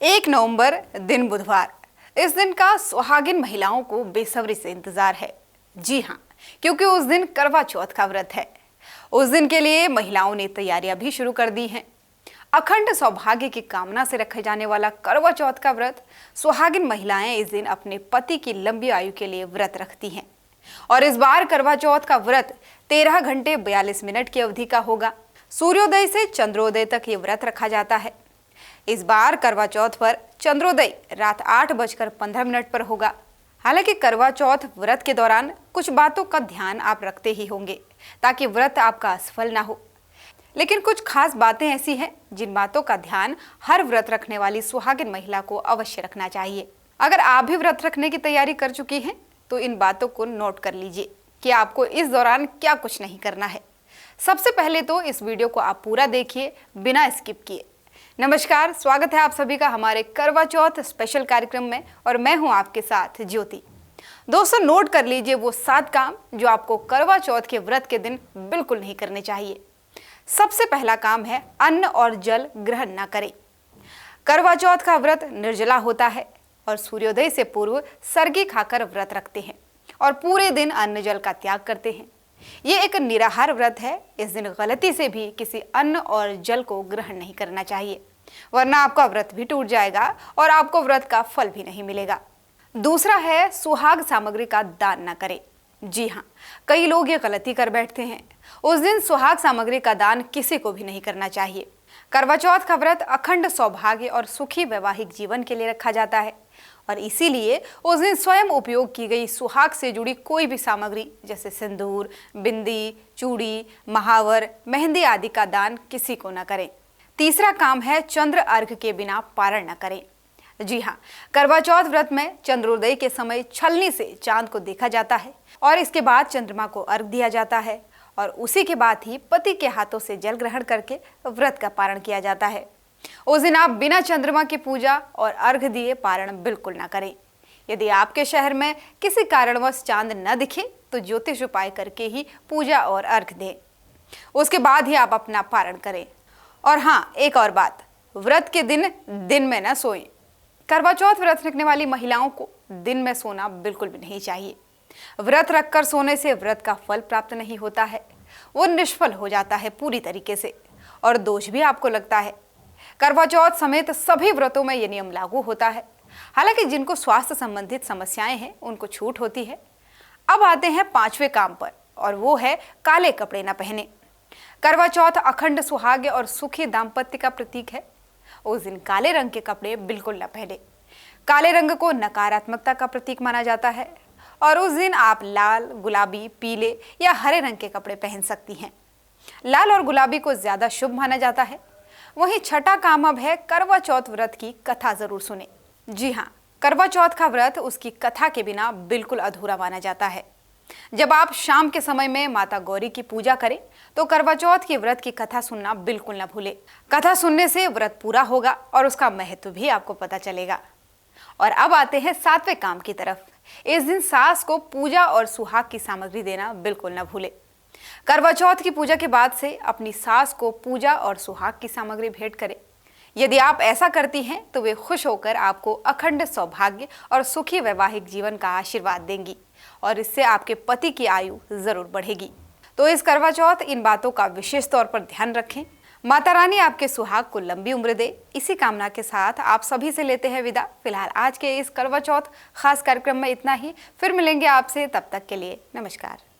1 नवंबर दिन बुधवार। इस दिन का सुहागिन महिलाओं को बेसब्री से इंतजार है। जी हाँ, क्योंकि उस दिन करवा चौथ का व्रत है। उस दिन के लिए महिलाओं ने तैयारियां भी शुरू कर दी हैं। अखंड सौभाग्य की कामना से रखे जाने वाला करवा चौथ का व्रत सुहागिन महिलाएं इस दिन अपने पति की लंबी आयु के लिए व्रत रखती हैं। और इस बार करवा चौथ का व्रत 13 घंटे 42 मिनट की अवधि का होगा। सूर्योदय से चंद्रोदय तक ये व्रत रखा जाता है। इस बार करवा चौथ पर चंद्रोदय रात 8:15 पर होगा। हालांकि करवा चौथ व्रत के दौरान कुछ बातों का ध्यान आप रखते ही होंगे ताकि व्रत आपका असफल ना हो। लेकिन कुछ खास बातें ऐसी हैं जिन बातों का ध्यान हर व्रत रखने वाली सुहागिन महिला को अवश्य रखना चाहिए। अगर आप भी व्रत रखने की तैयारी कर चुकी हैं तो इन बातों को नोट कर लीजिए कि आपको इस दौरान क्या कुछ नहीं करना है। सबसे पहले तो इस वीडियो को आप पूरा देखिए बिना स्किप किए। नमस्कार, स्वागत है आप सभी का हमारे करवा चौथ स्पेशल कार्यक्रम में और मैं हूं आपके साथ ज्योति। दोस्तों, नोट कर लीजिए वो 7 काम जो आपको करवा चौथ के व्रत के दिन बिल्कुल नहीं करने चाहिए। सबसे पहला काम है अन्न और जल ग्रहण ना करें। करवा चौथ का व्रत निर्जला होता है और सूर्योदय से पूर्व सरगी खाकर व्रत रखते हैं और पूरे दिन अन्न जल का त्याग करते हैं। ये एक निराहार व्रत है। इस दिन गलती से भी किसी अन्न और जल को ग्रहण नहीं करना चाहिए, वरना आपका व्रत भी टूट जाएगा और आपको व्रत का फल भी नहीं मिलेगा। दूसरा है सुहाग सामग्री का दान न करें। जी हाँ, कई लोग ये गलती कर बैठते हैं। उस दिन सुहाग सामग्री का दान किसी को भी नहीं करना चाहिए। करवा चौथ का व्रत अखंड सौभाग्य और सुखी वैवाहिक जीवन के लिए रखा जाता है और इसीलिए उस दिन स्वयं उपयोग की गई सुहाग से जुड़ी कोई भी सामग्री जैसे सिंदूर, बिंदी, चूड़ी, महावर, मेहंदी आदि का दान किसी को न करें। तीसरा काम है चंद्र अर्घ के बिना पारण न करें। जी हाँ, करवा चौथ व्रत में चंद्रोदय के समय छलनी से चांद को देखा जाता है और इसके बाद चंद्रमा को अर्घ दिया जाता है और उसी के बाद ही पति के हाथों से जल ग्रहण करके व्रत का पारण किया जाता है। उस दिन आप बिना चंद्रमा की पूजा और अर्घ दिए पारण बिल्कुल ना करें। यदि आपके शहर में किसी कारणवश चांद न दिखे तो ज्योतिष उपाय करके ही पूजा और अर्घ दें। उसके बाद ही आप अपना पारण करें। और हाँ, एक और बात, व्रत के दिन में न सोएं। करवा चौथ व्रत रखने वाली महिलाओं को दिन में सोना बिल्कुल भी नहीं चाहिए। व्रत रखकर सोने से व्रत का फल प्राप्त नहीं होता है, वो निष्फल हो जाता है पूरी तरीके से और दोष भी आपको लगता है। करवा चौथ समेत सभी व्रतों में यह नियम लागू होता है। हालांकि जिनको स्वास्थ्य संबंधित समस्याएं हैं उनको छूट होती है। अब आते हैं 5वें काम पर और वो है काले कपड़े न पहने। करवा चौथ अखंड सुहाग्य और सुखी दाम्पत्य का प्रतीक है। उस दिन काले रंग के कपड़े बिल्कुल न पहने। काले रंग को नकारात्मकता का प्रतीक माना जाता है और उस दिन आप लाल, गुलाबी, पीले या हरे रंग के कपड़े पहन सकती हैं। लाल और गुलाबी को ज्यादा शुभ माना जाता है। वहीं छठा काम अब है करवा चौथ व्रत की कथा जरूर सुने। जी हाँ, करवा चौथ का व्रत उसकी कथा के बिना बिल्कुल अधूरा माना जाता है। जब आप शाम के समय में माता गौरी की पूजा करें तो करवा चौथ की व्रत की कथा सुनना बिल्कुल न भूलें। कथा सुनने से व्रत पूरा होगा और उसका महत्व भी आपको पता चलेगा। और अब आते हैं 7वें काम की तरफ। इस दिन सास को पूजा और सुहाग की सामग्री देना बिल्कुल न भूलें। करवा चौथ की पूजा के बाद से अपनी सास को पूजा और सुहाग की सामग्री भेंट करें। यदि आप ऐसा करती हैं तो वे खुश होकर आपको अखंड सौभाग्य और सुखी वैवाहिक जीवन का आशीर्वाद देंगी और इससे आपके पति की आयु जरूर बढ़ेगी। तो इस करवा चौथ इन बातों का विशेष तौर पर ध्यान रखें। माता रानी आपके सुहाग को लंबी उम्र दे, इसी कामना के साथ आप सभी से लेते हैं विदा। फिलहाल आज के इस करवा चौथ खास कार्यक्रम में इतना ही। फिर मिलेंगे आपसे, तब तक के लिए नमस्कार।